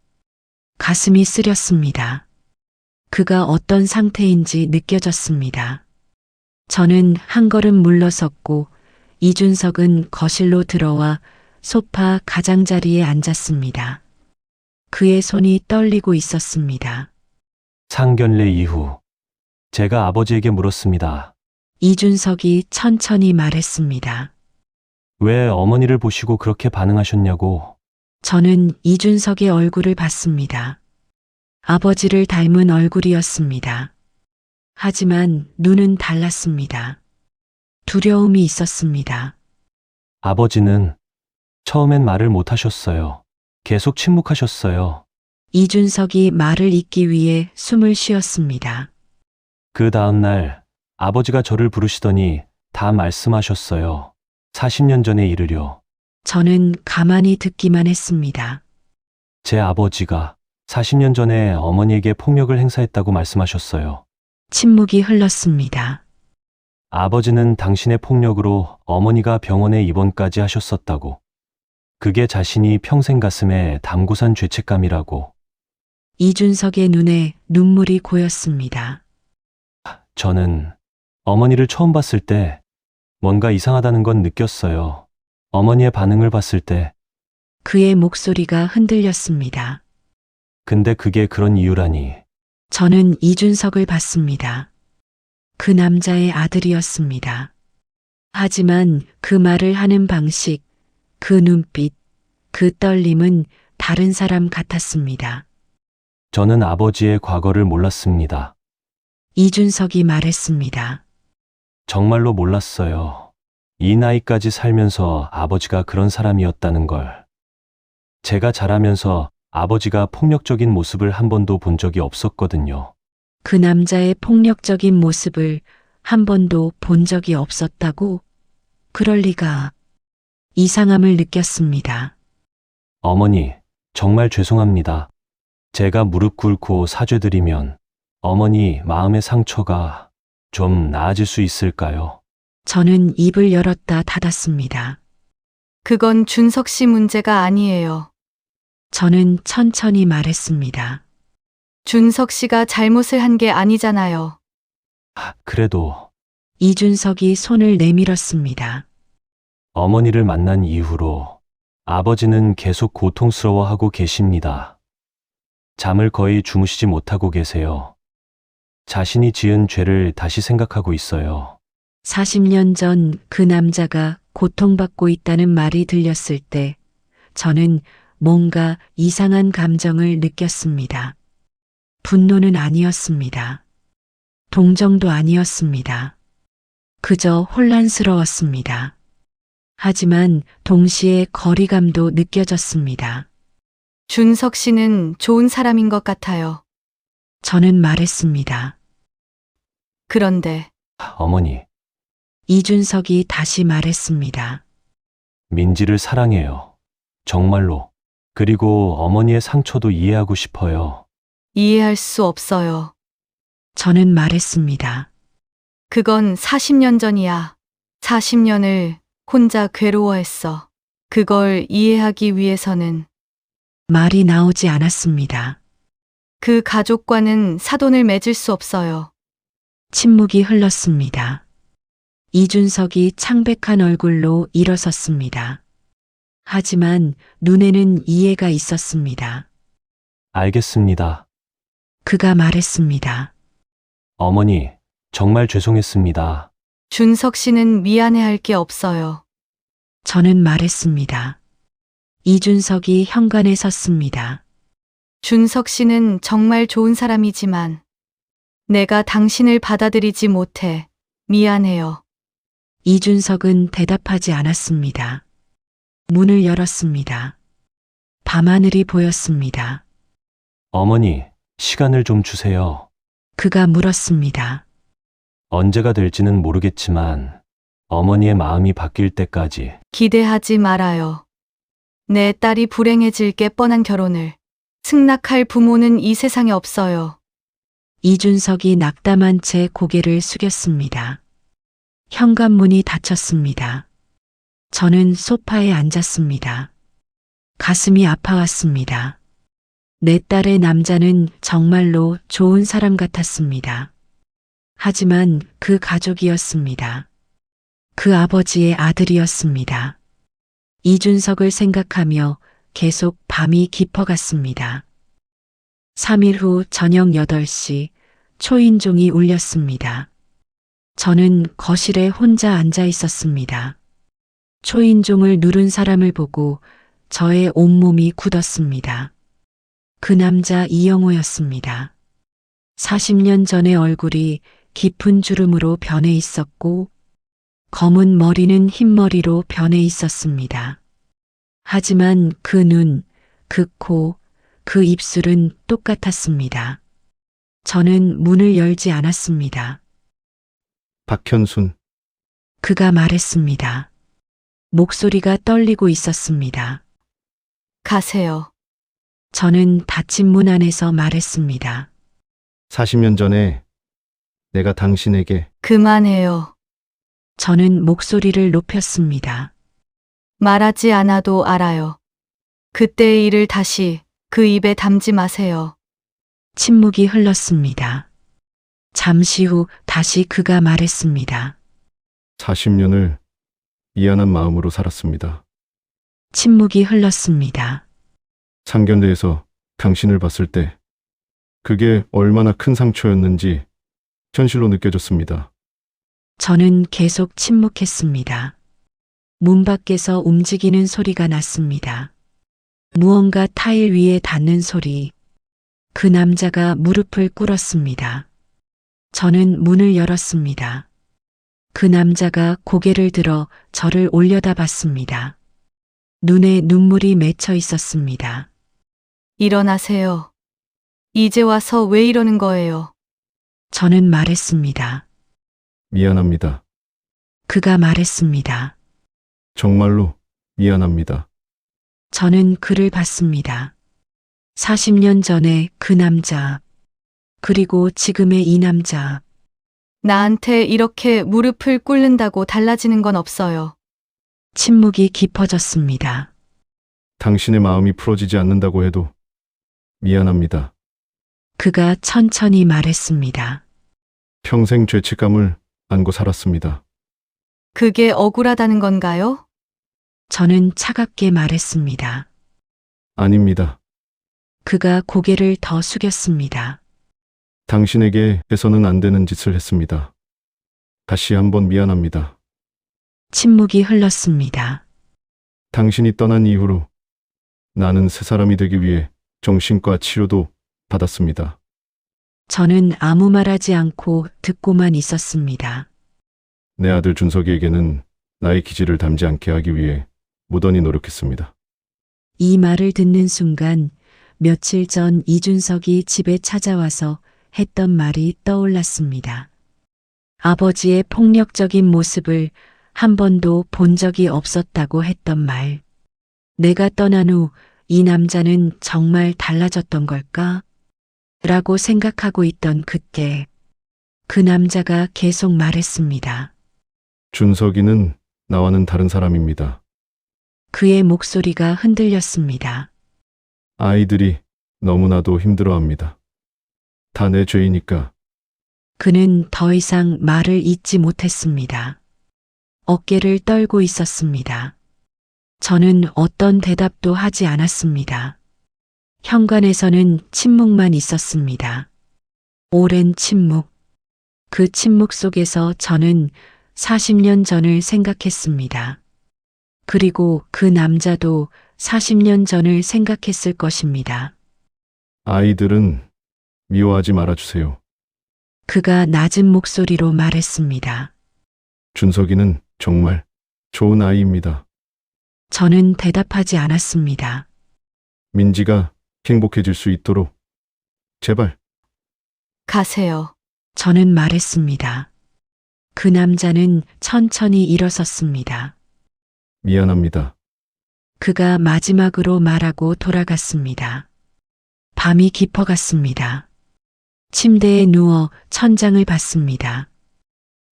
가슴이 쓰렸습니다. 그가 어떤 상태인지 느껴졌습니다. 저는 한 걸음 물러섰고 이준석은 거실로 들어와 소파 가장자리에 앉았습니다. 그의 손이 떨리고 있었습니다. 상견례 이후 제가 아버지에게 물었습니다. 이준석이 천천히 말했습니다. 왜 어머니를 보시고 그렇게 반응하셨냐고. 저는 이준석의 얼굴을 봤습니다. 아버지를 닮은 얼굴이었습니다. 하지만 눈은 달랐습니다. 두려움이 있었습니다. 아버지는 처음엔 말을 못 하셨어요. 계속 침묵하셨어요. 이준석이 말을 잇기 위해 숨을 쉬었습니다. 그 다음날 아버지가 저를 부르시더니 다 말씀하셨어요. 40년 전에 이르려. 저는 가만히 듣기만 했습니다. 제 아버지가 40년 전에 어머니에게 폭력을 행사했다고 말씀하셨어요. 침묵이 흘렀습니다. 아버지는 당신의 폭력으로 어머니가 병원에 입원까지 하셨었다고. 그게 자신이 평생 가슴에 담고 산 죄책감이라고. 이준석의 눈에 눈물이 고였습니다. 저는 어머니를 처음 봤을 때 뭔가 이상하다는 건 느꼈어요. 어머니의 반응을 봤을 때. 그의 목소리가 흔들렸습니다. 근데 그게 그런 이유라니. 저는 이준석을 봤습니다. 그 남자의 아들이었습니다. 하지만 그 말을 하는 방식, 그 눈빛, 그 떨림은 다른 사람 같았습니다. 저는 아버지의 과거를 몰랐습니다. 이준석이 말했습니다. 정말로 몰랐어요. 이 나이까지 살면서 아버지가 그런 사람이었다는 걸. 제가 자라면서 아버지가 폭력적인 모습을 한 번도 본 적이 없었거든요. 그 남자의 폭력적인 모습을 한 번도 본 적이 없었다고? 그럴 리가. 이상함을 느꼈습니다. 어머니, 정말 죄송합니다. 제가 무릎 꿇고 사죄드리면 어머니 마음의 상처가 좀 나아질 수 있을까요? 저는 입을 열었다 닫았습니다. 그건 준석 씨 문제가 아니에요. 저는 천천히 말했습니다. 준석 씨가 잘못을 한 게 아니잖아요. 그래도 이준석이 손을 내밀었습니다. 어머니를 만난 이후로 아버지는 계속 고통스러워하고 계십니다. 잠을 거의 주무시지 못하고 계세요. 자신이 지은 죄를 다시 생각하고 있어요. 40년 전 그 남자가 고통받고 있다는 말이 들렸을 때 저는 뭔가 이상한 감정을 느꼈습니다. 분노는 아니었습니다. 동정도 아니었습니다. 그저 혼란스러웠습니다. 하지만 동시에 거리감도 느껴졌습니다. 준석 씨는 좋은 사람인 것 같아요. 저는 말했습니다. 그런데 어머니, 이준석이 다시 말했습니다. 민지를 사랑해요. 정말로. 그리고 어머니의 상처도 이해하고 싶어요. 이해할 수 없어요. 저는 말했습니다. 그건 40년 전이야. 40년을 혼자 괴로워했어. 그걸 이해하기 위해서는 말이 나오지 않았습니다. 그 가족과는 사돈을 맺을 수 없어요. 침묵이 흘렀습니다. 이준석이 창백한 얼굴로 일어섰습니다. 하지만 눈에는 이해가 있었습니다. 알겠습니다. 그가 말했습니다. 어머니, 정말 죄송했습니다. 준석 씨는 미안해할 게 없어요. 저는 말했습니다. 이준석이 현관에 섰습니다. 준석 씨는 정말 좋은 사람이지만 내가 당신을 받아들이지 못해 미안해요. 이준석은 대답하지 않았습니다. 문을 열었습니다. 밤하늘이 보였습니다. 어머니, 시간을 좀 주세요. 그가 물었습니다. 언제가 될지는 모르겠지만 어머니의 마음이 바뀔 때까지 기대하지 말아요. 내 딸이 불행해질 게 뻔한 결혼을 승낙할 부모는 이 세상에 없어요. 이준석이 낙담한 채 고개를 숙였습니다. 현관문이 닫혔습니다. 저는 소파에 앉았습니다. 가슴이 아파왔습니다. 내 딸의 남자는 정말로 좋은 사람 같았습니다. 하지만 그 가족이었습니다. 그 아버지의 아들이었습니다. 이준석을 생각하며 계속 밤이 깊어갔습니다. 3일 후 저녁 8시 초인종이 울렸습니다. 저는 거실에 혼자 앉아 있었습니다. 초인종을 누른 사람을 보고 저의 온몸이 굳었습니다. 그 남자 이영호였습니다. 40년 전의 얼굴이 깊은 주름으로 변해 있었고 검은 머리는 흰머리로 변해 있었습니다. 하지만 그 눈, 그 코, 그 입술은 똑같았습니다. 저는 문을 열지 않았습니다. 박현순, 그가 말했습니다. 목소리가 떨리고 있었습니다. 가세요. 저는 닫힌 문 안에서 말했습니다. 40년 전에 내가 당신에게 그만해요. 저는 목소리를 높였습니다. 말하지 않아도 알아요. 그때의 일을 다시 그 입에 담지 마세요. 침묵이 흘렀습니다. 잠시 후 다시 그가 말했습니다. 40년을 미안한 마음으로 살았습니다. 침묵이 흘렀습니다. 상견례에서 당신을 봤을 때 그게 얼마나 큰 상처였는지 현실로 느껴졌습니다. 저는 계속 침묵했습니다. 문 밖에서 움직이는 소리가 났습니다. 무언가 타일 위에 닿는 소리. 그 남자가 무릎을 꿇었습니다. 저는 문을 열었습니다. 그 남자가 고개를 들어 저를 올려다봤습니다. 눈에 눈물이 맺혀 있었습니다. 일어나세요. 이제 와서 왜 이러는 거예요? 저는 말했습니다. 미안합니다. 그가 말했습니다. 정말로 미안합니다. 저는 그를 봤습니다. 40년 전에 그 남자, 그리고 지금의 이 남자. 나한테 이렇게 무릎을 꿇는다고 달라지는 건 없어요. 침묵이 깊어졌습니다. 당신의 마음이 풀어지지 않는다고 해도 미안합니다. 그가 천천히 말했습니다. 평생 죄책감을 안고 살았습니다. 그게 억울하다는 건가요? 저는 차갑게 말했습니다. 아닙니다. 그가 고개를 더 숙였습니다. 당신에게 해서는 안 되는 짓을 했습니다. 다시 한번 미안합니다. 침묵이 흘렀습니다. 당신이 떠난 이후로 나는 새 사람이 되기 위해 정신과 치료도 받았습니다. 저는 아무 말하지 않고 듣고만 있었습니다. 내 아들 준석이에게는 나의 기질을 닮지 않게 하기 위해 무던히 노력했습니다. 이 말을 듣는 순간 며칠 전 이준석이 집에 찾아와서 했던 말이 떠올랐습니다. 아버지의 폭력적인 모습을 한 번도 본 적이 없었다고 했던 말. 내가 떠난 후 이 남자는 정말 달라졌던 걸까? 라고 생각하고 있던 그때 그 남자가 계속 말했습니다. 준석이는 나와는 다른 사람입니다. 그의 목소리가 흔들렸습니다. 아이들이 너무나도 힘들어합니다. 다 내 죄이니까. 그는 더 이상 말을 잇지 못했습니다. 어깨를 떨고 있었습니다. 저는 어떤 대답도 하지 않았습니다. 현관에서는 침묵만 있었습니다. 오랜 침묵. 그 침묵 속에서 저는 40년 전을 생각했습니다. 그리고 그 남자도 40년 전을 생각했을 것입니다. 아이들은 미워하지 말아주세요. 그가 낮은 목소리로 말했습니다. 준석이는 정말 좋은 아이입니다. 저는 대답하지 않았습니다. 민지가 행복해질 수 있도록 제발. 가세요. 저는 말했습니다. 그 남자는 천천히 일어섰습니다. 미안합니다. 그가 마지막으로 말하고 돌아갔습니다. 밤이 깊어갔습니다. 침대에 누워 천장을 봤습니다.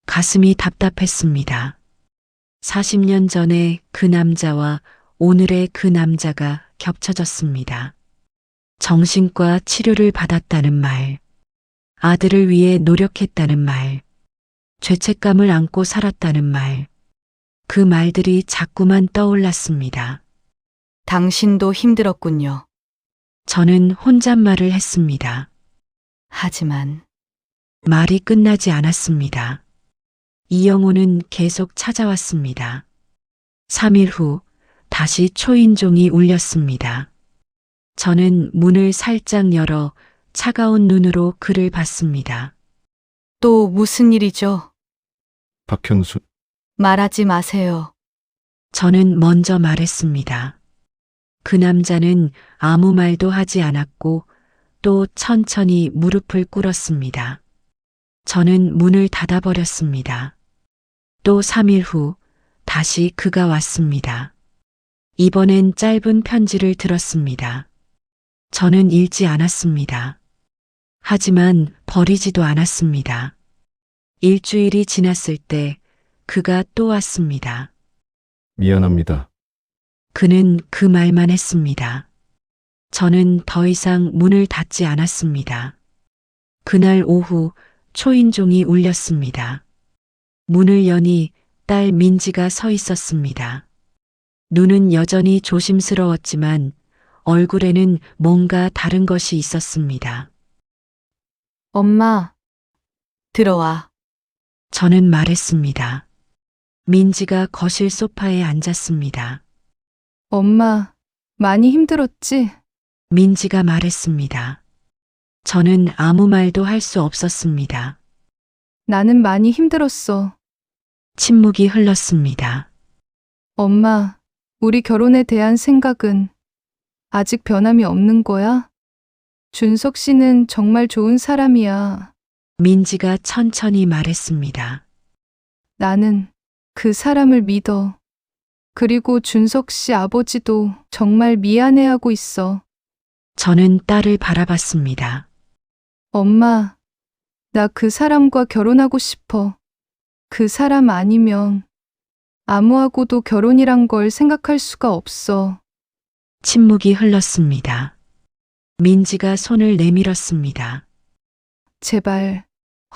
가슴이 답답했습니다. 40년 전에 그 남자와 오늘의 그 남자가 겹쳐졌습니다. 정신과 치료를 받았다는 말, 아들을 위해 노력했다는 말, 죄책감을 안고 살았다는 말, 그 말들이 자꾸만 떠올랐습니다. 당신도 힘들었군요. 저는 혼잣말을 했습니다. 하지만 말이 끝나지 않았습니다. 이영호는 계속 찾아왔습니다. 3일 후 다시 초인종이 울렸습니다. 저는 문을 살짝 열어 차가운 눈으로 그를 봤습니다. 또 무슨 일이죠? 박현수, 말하지 마세요. 저는 먼저 말했습니다. 그 남자는 아무 말도 하지 않았고 또 천천히 무릎을 꿇었습니다. 저는 문을 닫아버렸습니다. 또 3일 후 다시 그가 왔습니다. 이번엔 짧은 편지를 들었습니다. 저는 읽지 않았습니다. 하지만 버리지도 않았습니다. 일주일이 지났을 때 그가 또 왔습니다. 미안합니다. 그는 그 말만 했습니다. 저는 더 이상 문을 닫지 않았습니다. 그날 오후 초인종이 울렸습니다. 문을 여니 딸 민지가 서 있었습니다. 눈은 여전히 조심스러웠지만 얼굴에는 뭔가 다른 것이 있었습니다. 엄마, 들어와. 저는 말했습니다. 민지가 거실 소파에 앉았습니다. 엄마, 많이 힘들었지? 민지가 말했습니다. 저는 아무 말도 할 수 없었습니다. 나는 많이 힘들었어. 침묵이 흘렀습니다. 엄마, 우리 결혼에 대한 생각은 아직 변함이 없는 거야? 준석 씨는 정말 좋은 사람이야. 민지가 천천히 말했습니다. 나는 그 사람을 믿어. 그리고 준석 씨 아버지도 정말 미안해하고 있어. 저는 딸을 바라봤습니다. 엄마, 나 그 사람과 결혼하고 싶어. 그 사람 아니면 아무하고도 결혼이란 걸 생각할 수가 없어. 침묵이 흘렀습니다. 민지가 손을 내밀었습니다. 제발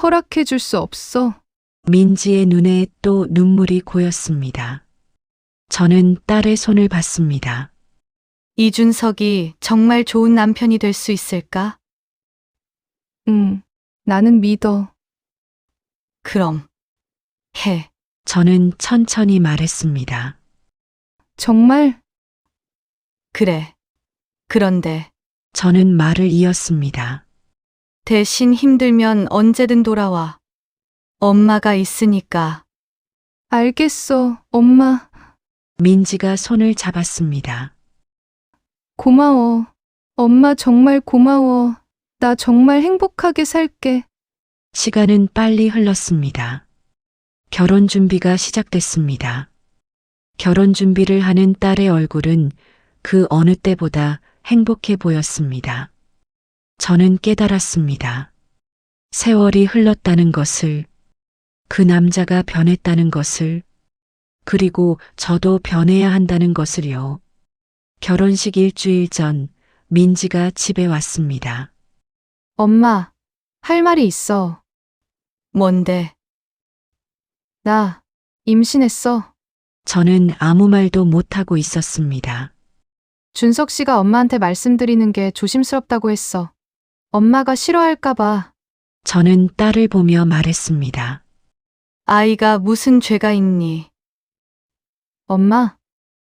허락해 줄 수 없어. 민지의 눈에 또 눈물이 고였습니다. 저는 딸의 손을 봤습니다. 이준석이 정말 좋은 남편이 될 수 있을까? 응, 나는 믿어. 그럼 해. 저는 천천히 말했습니다. 정말? 그래. 그런데 저는 말을 이었습니다. 대신 힘들면 언제든 돌아와. 엄마가 있으니까. 알겠어, 엄마. 민지가 손을 잡았습니다. 고마워. 엄마 정말 고마워. 나 정말 행복하게 살게. 시간은 빨리 흘렀습니다. 결혼 준비가 시작됐습니다. 결혼 준비를 하는 딸의 얼굴은 그 어느 때보다 행복해 보였습니다. 저는 깨달았습니다. 세월이 흘렀다는 것을, 그 남자가 변했다는 것을, 그리고 저도 변해야 한다는 것을요. 결혼식 일주일 전 민지가 집에 왔습니다. 엄마, 할 말이 있어. 뭔데? 나 임신했어. 저는 아무 말도 못하고 있었습니다. 준석 씨가 엄마한테 말씀드리는 게 조심스럽다고 했어. 엄마가 싫어할까봐. 저는 딸을 보며 말했습니다. 아이가 무슨 죄가 있니? 엄마,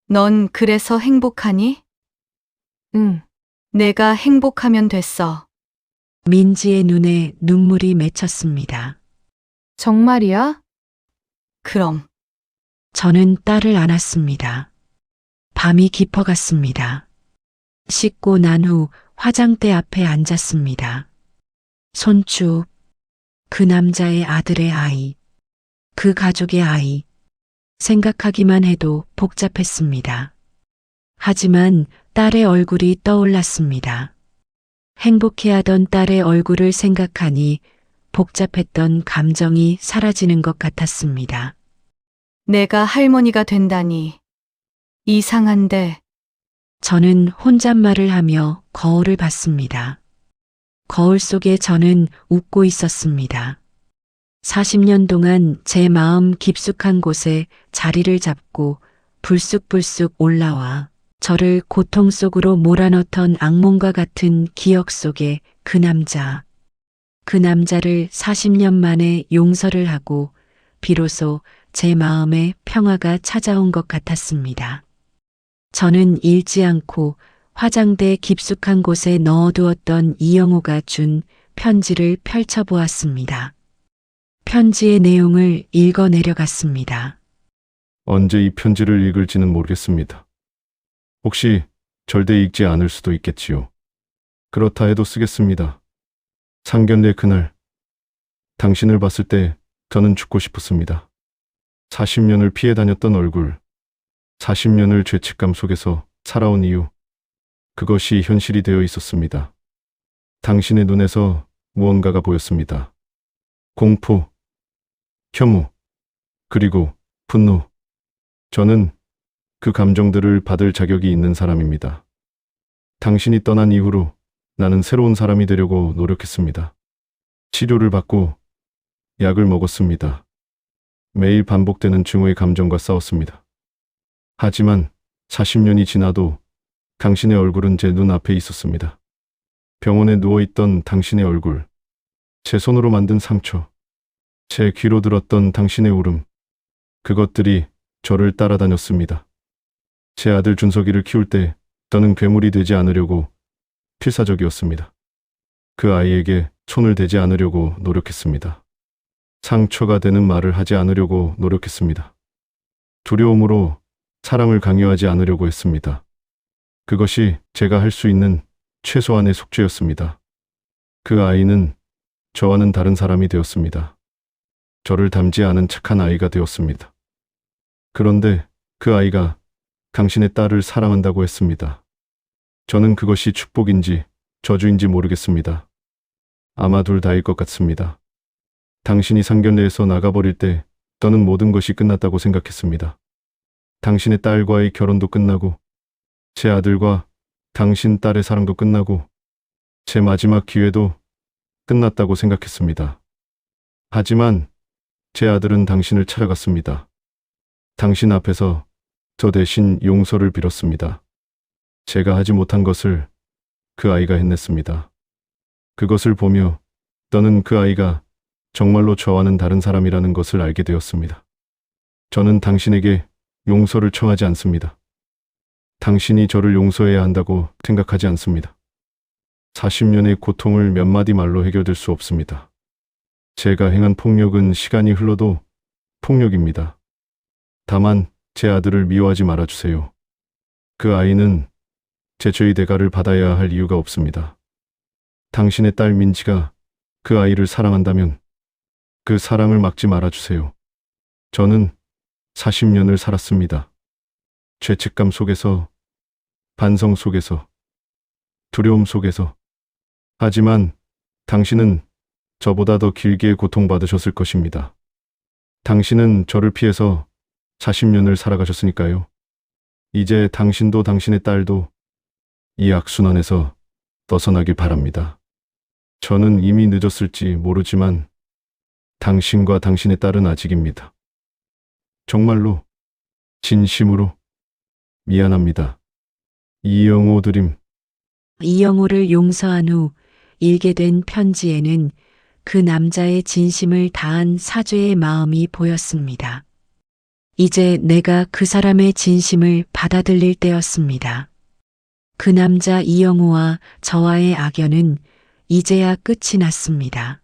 넌 그래서 행복하니? 응, 내가 행복하면 됐어. 민지의 눈에 눈물이 맺혔습니다. 정말이야? 그럼. 저는 딸을 안았습니다. 밤이 깊어갔습니다. 씻고 난 후 화장대 앞에 앉았습니다. 손주, 그 남자의 아들의 아이, 그 가족의 아이, 생각하기만 해도 복잡했습니다. 하지만 딸의 얼굴이 떠올랐습니다. 행복해하던 딸의 얼굴을 생각하니 복잡했던 감정이 사라지는 것 같았습니다. 내가 할머니가 된다니. 이상한데. 저는 혼잣말을 하며 거울을 봤습니다. 거울 속에 저는 웃고 있었습니다. 40년 동안 제 마음 깊숙한 곳에 자리를 잡고 불쑥불쑥 올라와 저를 고통 속으로 몰아넣던 악몽과 같은 기억 속에 그 남자. 그 남자를 40년 만에 용서를 하고 비로소 제 마음에 평화가 찾아온 것 같았습니다. 저는 읽지 않고 화장대 깊숙한 곳에 넣어두었던 이영호가 준 편지를 펼쳐보았습니다. 편지의 내용을 읽어 내려갔습니다. 언제 이 편지를 읽을지는 모르겠습니다. 혹시 절대 읽지 않을 수도 있겠지요. 그렇다 해도 쓰겠습니다. 상견례 그날, 당신을 봤을 때 저는 죽고 싶었습니다. 40년을 피해 다녔던 얼굴, 40년을 죄책감 속에서 살아온 이유, 그것이 현실이 되어 있었습니다. 당신의 눈에서 무언가가 보였습니다. 공포, 혐오, 그리고 분노. 저는 그 감정들을 받을 자격이 있는 사람입니다. 당신이 떠난 이후로 나는 새로운 사람이 되려고 노력했습니다. 치료를 받고 약을 먹었습니다. 매일 반복되는 증오의 감정과 싸웠습니다. 하지만 40년이 지나도 당신의 얼굴은 제 눈앞에 있었습니다. 병원에 누워있던 당신의 얼굴, 제 손으로 만든 상처, 제 귀로 들었던 당신의 울음, 그것들이 저를 따라다녔습니다. 제 아들 준석이를 키울 때 저는 괴물이 되지 않으려고 필사적이었습니다. 그 아이에게 손을 대지 않으려고 노력했습니다. 상처가 되는 말을 하지 않으려고 노력했습니다. 두려움으로 사랑을 강요하지 않으려고 했습니다. 그것이 제가 할 수 있는 최소한의 속죄였습니다. 그 아이는 저와는 다른 사람이 되었습니다. 저를 닮지 않은 착한 아이가 되었습니다. 그런데 그 아이가 당신의 딸을 사랑한다고 했습니다. 저는 그것이 축복인지 저주인지 모르겠습니다. 아마 둘 다일 것 같습니다. 당신이 상견례에서 나가버릴 때 저는 모든 것이 끝났다고 생각했습니다. 당신의 딸과의 결혼도 끝나고 제 아들과 당신 딸의 사랑도 끝나고 제 마지막 기회도 끝났다고 생각했습니다. 하지만 제 아들은 당신을 찾아갔습니다. 당신 앞에서 저 대신 용서를 빌었습니다. 제가 하지 못한 것을 그 아이가 해냈습니다. 그것을 보며 저는 그 아이가 정말로 저와는 다른 사람이라는 것을 알게 되었습니다. 저는 당신에게 용서를 청하지 않습니다. 당신이 저를 용서해야 한다고 생각하지 않습니다. 40년의 고통을 몇 마디 말로 해결될 수 없습니다. 제가 행한 폭력은 시간이 흘러도 폭력입니다. 다만 제 아들을 미워하지 말아주세요. 그 아이는 제 죄의 대가를 받아야 할 이유가 없습니다. 당신의 딸 민지가 그 아이를 사랑한다면 그 사랑을 막지 말아주세요. 저는 40년을 살았습니다. 죄책감 속에서, 반성 속에서, 두려움 속에서. 하지만 당신은 저보다 더 길게 고통받으셨을 것입니다. 당신은 저를 피해서 40년을 살아가셨으니까요. 이제 당신도 당신의 딸도 이 악순환에서 벗어나길 바랍니다. 저는 이미 늦었을지 모르지만 당신과 당신의 딸은 아직입니다. 정말로, 진심으로 미안합니다. 이영호 드림. 이영호를 용서한 후 읽게 된 편지에는 그 남자의 진심을 다한 사죄의 마음이 보였습니다. 이제 내가 그 사람의 진심을 받아들일 때였습니다. 그 남자 이영호와 저와의 악연은 이제야 끝이 났습니다.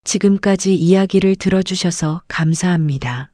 지금까지 이야기를 들어주셔서 감사합니다.